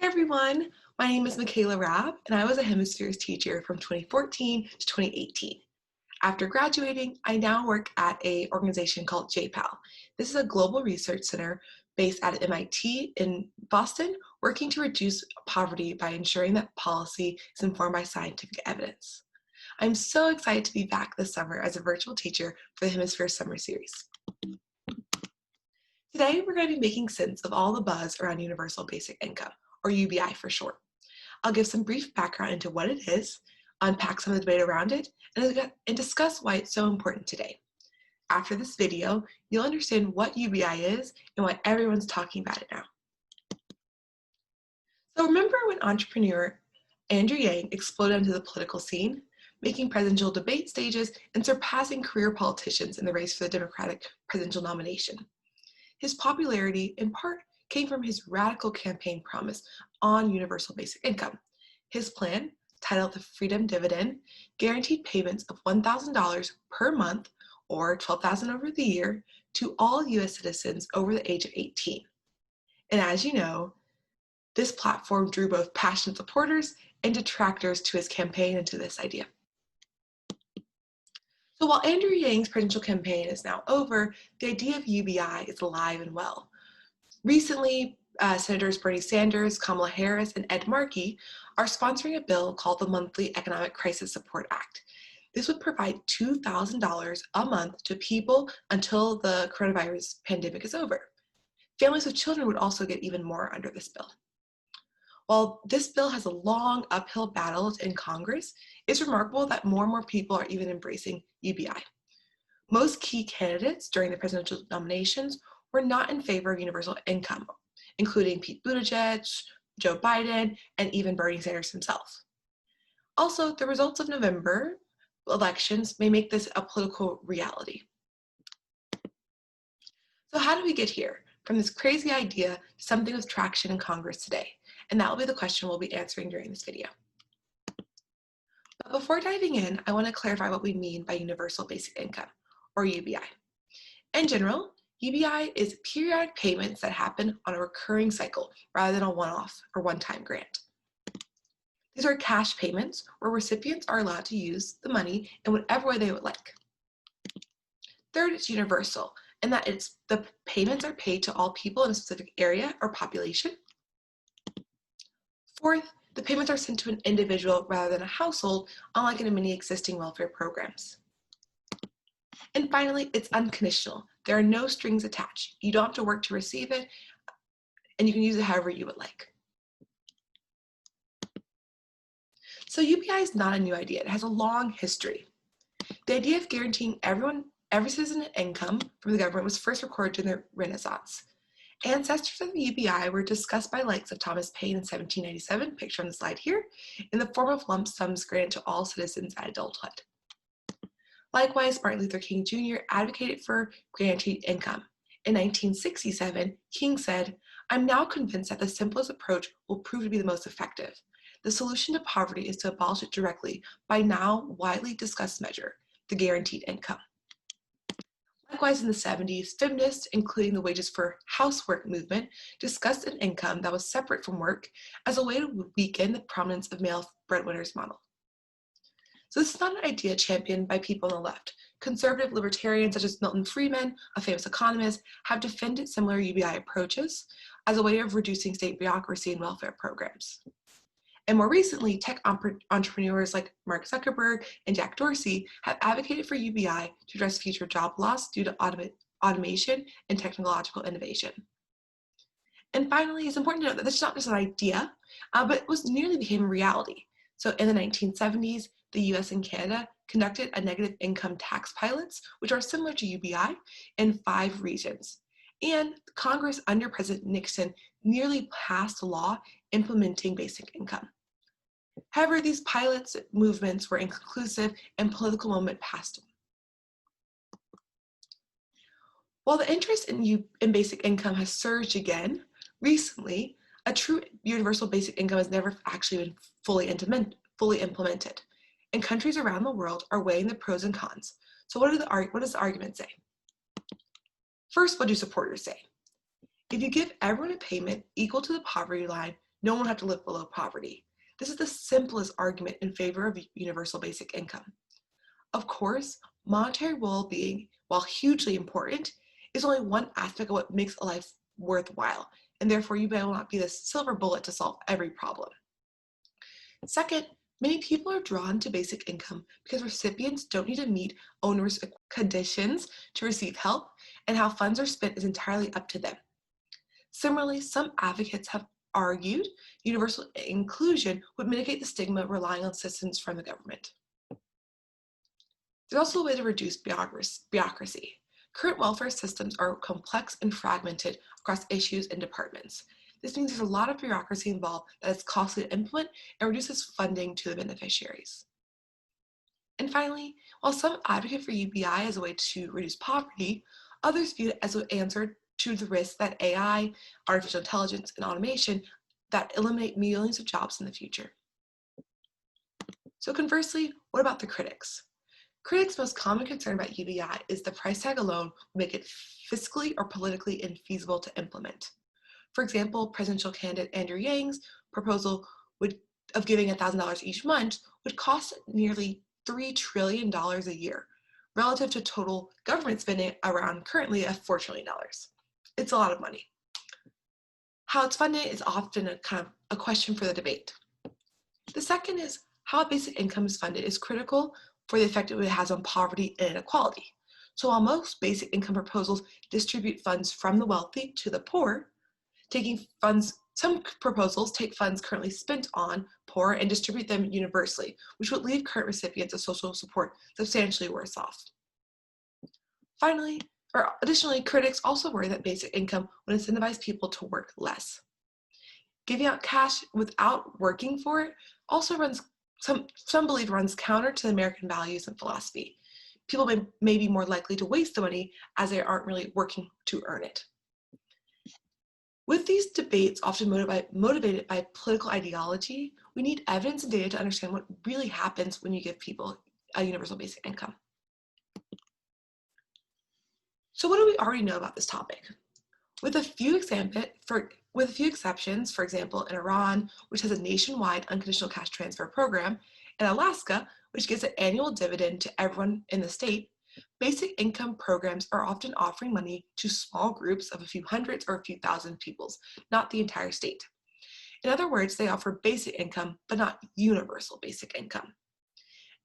Hi everyone, my name is Mikaela and I was a Hemispheres teacher from 2014 to 2018. After graduating, I now work at an organization called JPAL. This is a global research center based at MIT in Boston, working to reduce poverty by ensuring that policy is informed by scientific evidence. I'm so excited to be back this summer as a virtual teacher for the Hemispheres Summer Series. Today, we're going to be making sense of all the buzz around Universal Basic Income, or UBI for short. I'll give some brief background into what it is, unpack some of the debate around it, and discuss why it's so important today. After this video, you'll understand what UBI is and why everyone's talking about it now. So remember when entrepreneur Andrew Yang exploded into the political scene, making presidential debate stages and surpassing career politicians in the race for the Democratic presidential nomination? His popularity, in part, came from his radical campaign promise on universal basic income. His plan, titled the Freedom Dividend, guaranteed payments of $1,000 per month, or $12,000 over the year, to all U.S. citizens over the age of 18. And as you know, this platform drew both passionate supporters and detractors to his campaign and to this idea. So while Andrew Yang's presidential campaign is now over, the idea of UBI is alive and well. Recently, Senators Bernie Sanders, Kamala Harris, and Ed Markey are sponsoring a bill called the Monthly Economic Crisis Support Act. This would provide $2,000 a month to people until the coronavirus pandemic is over. Families with children would also get even more under this bill. While this bill has a long uphill battle in Congress, it's remarkable that more and more people are even embracing UBI. Most key candidates during the presidential nominations were not in favor of universal income, including Pete Buttigieg, Joe Biden, and even Bernie Sanders himself. Also, the results of November elections may make this a political reality. So how do we get here? From this crazy idea to something with traction in Congress today? And that will be the question we'll be answering during this video. But before diving in, I want to clarify what we mean by universal basic income, or UBI. In general, UBI is periodic payments that happen on a recurring cycle rather than a one-off or one-time grant. These are cash payments where recipients are allowed to use the money in whatever way they would like. Third, it's universal, in that the payments are paid to all people in a specific area or population. Fourth, the payments are sent to an individual rather than a household, unlike in many existing welfare programs. And finally, it's unconditional. There are no strings attached. You don't have to work to receive it, and you can use it however you would like. So UBI is not a new idea. It has a long history. The idea of guaranteeing every citizen an income from the government was first recorded during the Renaissance. Ancestors of the UBI were discussed by likes of Thomas Paine in 1797, pictured on the slide here, in the form of lump sums granted to all citizens at adulthood. Likewise, Martin Luther King Jr. advocated for guaranteed income. In 1967, King said, "I'm now convinced that the simplest approach will prove to be the most effective. The solution to poverty is to abolish it directly by now widely discussed measure, the guaranteed income." Likewise, in the 70s, feminists, including the Wages for Housework movement, discussed an income that was separate from work as a way to weaken the prominence of male breadwinners model. So this is not an idea championed by people on the left. Conservative libertarians such as Milton Friedman, a famous economist, have defended similar UBI approaches as a way of reducing state bureaucracy and welfare programs. And more recently, tech entrepreneurs like Mark Zuckerberg and Jack Dorsey have advocated for UBI to address future job loss due to automation and technological innovation. And finally, it's important to note that this is not just an idea, but it nearly became a reality. So in the 1970s, the US and Canada conducted a negative income tax pilots, which are similar to UBI, in 5 regions. And Congress under President Nixon nearly passed a law implementing basic income. However, these pilots movements were inconclusive and political moment passed them. While the interest in basic income has surged again, recently, a true universal basic income has never actually been fully implemented. And countries around the world are weighing the pros and cons. So what does the argument say? First, what do supporters say? If you give everyone a payment equal to the poverty line, No one would have to live below poverty. This is the simplest argument in favor of universal basic income. Of course, monetary well-being, while hugely important, is only one aspect of what makes a life worthwhile, and therefore UBI will not be the silver bullet to solve every problem. Second, many people are drawn to basic income because recipients don't need to meet onerous conditions to receive help, and how funds are spent is entirely up to them. Similarly, some advocates have argued universal inclusion would mitigate the stigma of relying on assistance from the government. There's also a way to reduce bureaucracy. Current welfare systems are complex and fragmented across issues and departments. This means there's a lot of bureaucracy involved that is costly to implement and reduces funding to the beneficiaries. And finally, while some advocate for UBI as a way to reduce poverty, others view it as an answer to the risk that AI, artificial intelligence, and automation that eliminate millions of jobs in the future. So conversely, what about the critics? Critics' most common concern about UBI is the price tag alone will make it fiscally or politically infeasible to implement. For example, presidential candidate Andrew Yang's proposal of giving $1,000 each month would cost nearly $3 trillion a year, relative to total government spending around currently of $4 trillion. It's a lot of money. How it's funded is often a question for the debate. The second is how basic income is funded is critical for the effect it has on poverty and inequality. So while most basic income proposals distribute funds from the wealthy to the poor, some proposals take funds currently spent on poor and distribute them universally, which would leave current recipients of social support substantially worse off. Additionally, critics also worry that basic income would incentivize people to work less. Giving out cash without working for it also some believe runs counter to American values and philosophy. People may be more likely to waste the money as they aren't really working to earn it. With these debates often motivated by political ideology, we need evidence and data to understand what really happens when you give people a universal basic income. So what do we already know about this topic? With a few exceptions, for example, in Iran, which has a nationwide unconditional cash transfer program, and Alaska, which gives an annual dividend to everyone in the state, basic income programs are often offering money to small groups of a few hundreds or a few thousand people, not the entire state. In other words, they offer basic income, but not universal basic income.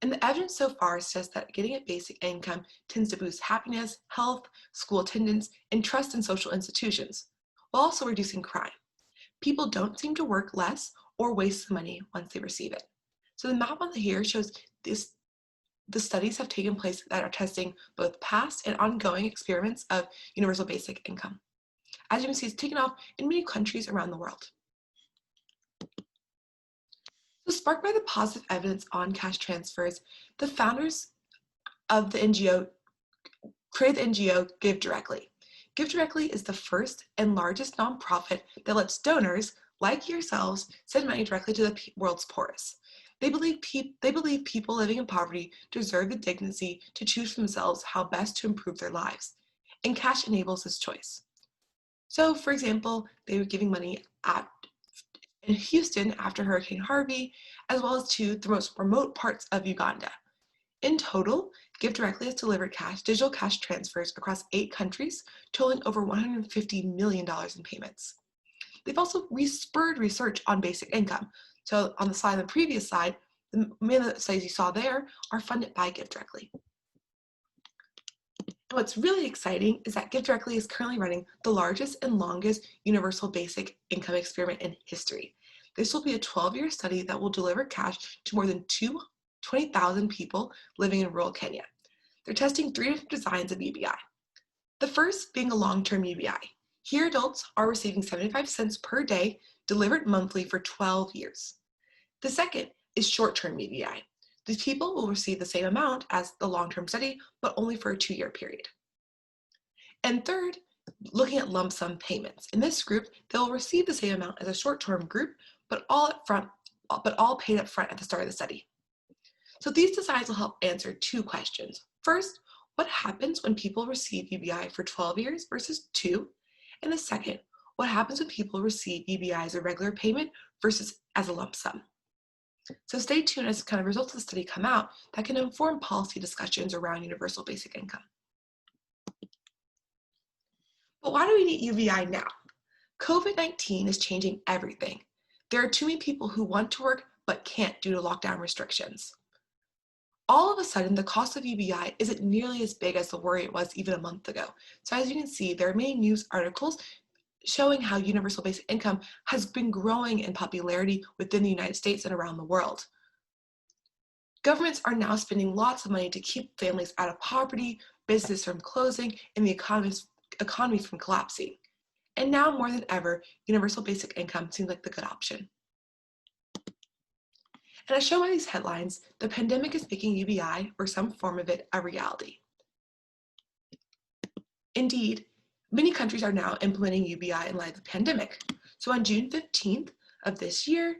And the evidence so far suggests that getting a basic income tends to boost happiness, health, school attendance, and trust in social institutions, while also reducing crime. People don't seem to work less or waste the money once they receive it. So the map on here shows the studies have taken place that are testing both past and ongoing experiments of universal basic income. As you can see, it's taken off in many countries around the world. So sparked by the positive evidence on cash transfers, the founders of the NGO created the NGO Give Directly. Give Directly is the first and largest nonprofit that lets donors, like yourselves, send money directly to the world's poorest. They believe people living in poverty deserve the dignity to choose for themselves how best to improve their lives, and cash enables this choice. So, for example, they were giving money in Houston after Hurricane Harvey, as well as to the most remote parts of Uganda. In total, Give Directly has delivered digital cash transfers across 8 countries, totaling over $150 million in payments. They've also spurred research on basic income. So on the slide, on the previous slide, the many of the studies you saw there are funded by Give Directly. And what's really exciting is that Give Directly is currently running the largest and longest universal basic income experiment in history. This will be a 12-year study that will deliver cash to more than 20,000 people living in rural Kenya. They're testing 3 different designs of UBI. The first being a long-term UBI. Here, adults are receiving 75 cents per day delivered monthly for 12 years. The second is short-term UBI. These people will receive the same amount as the long-term study, but only for a 2-year period. And third, looking at lump sum payments. In this group, they'll receive the same amount as a short-term group, but all paid up front at the start of the study. So these designs will help answer 2 questions. First, what happens when people receive UBI for 12 years versus 2? And the second, what happens when people receive UBI as a regular payment versus as a lump sum. So stay tuned as kind of results of the study come out that can inform policy discussions around universal basic income. But why do we need UBI now? COVID-19 is changing everything. There are too many people who want to work but can't due to lockdown restrictions. All of a sudden, the cost of UBI isn't nearly as big as the worry it was even a month ago. So as you can see, there are many news articles showing how universal basic income has been growing in popularity within the United States and around the world. Governments are now spending lots of money to keep families out of poverty, business from closing, and the economy from collapsing. And now more than ever, universal basic income seems like the good option. And as shown by these headlines, the pandemic is making UBI, or some form of it, a reality. Indeed, many countries are now implementing UBI in light of the pandemic. So on June 15th of this year,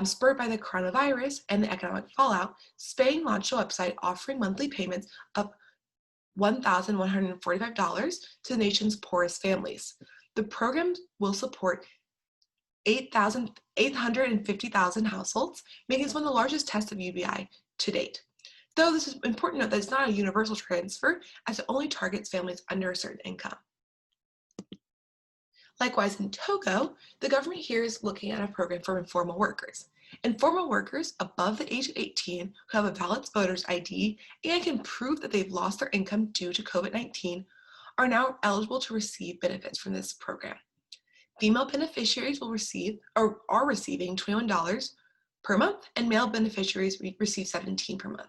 spurred by the coronavirus and the economic fallout, Spain launched a website offering monthly payments of $1,145 to the nation's poorest families. The program will support 850,000 households, making this one of the largest tests of UBI to date. Though this is important to note that it's not a universal transfer, as it only targets families under a certain income. Likewise, in Togo, the government here is looking at a program for informal workers. Informal workers above the age of 18 who have a valid voter's ID and can prove that they've lost their income due to COVID-19 are now eligible to receive benefits from this program. Female beneficiaries will receive or are receiving $21 per month, and male beneficiaries receive $17 per month.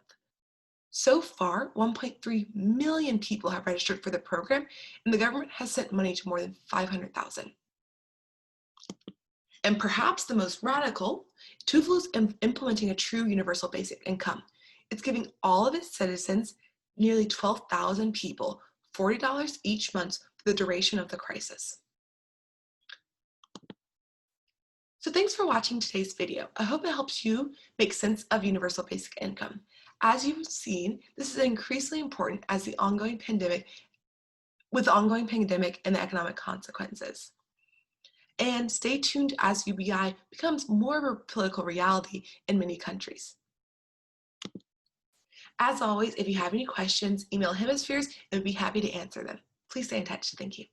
So far, 1.3 million people have registered for the program, and the government has sent money to more than 500,000. And perhaps the most radical, Tuvalu is implementing a true universal basic income. It's giving all of its citizens, nearly 12,000 people, $40 each month for the duration of the crisis. So thanks for watching today's video. I hope it helps you make sense of universal basic income. As you've seen, this is increasingly important as the ongoing pandemic and the economic consequences. And stay tuned as UBI becomes more of a political reality in many countries. As always, if you have any questions, email Hemispheres and we'd be happy to answer them. Please stay in touch. Thank you.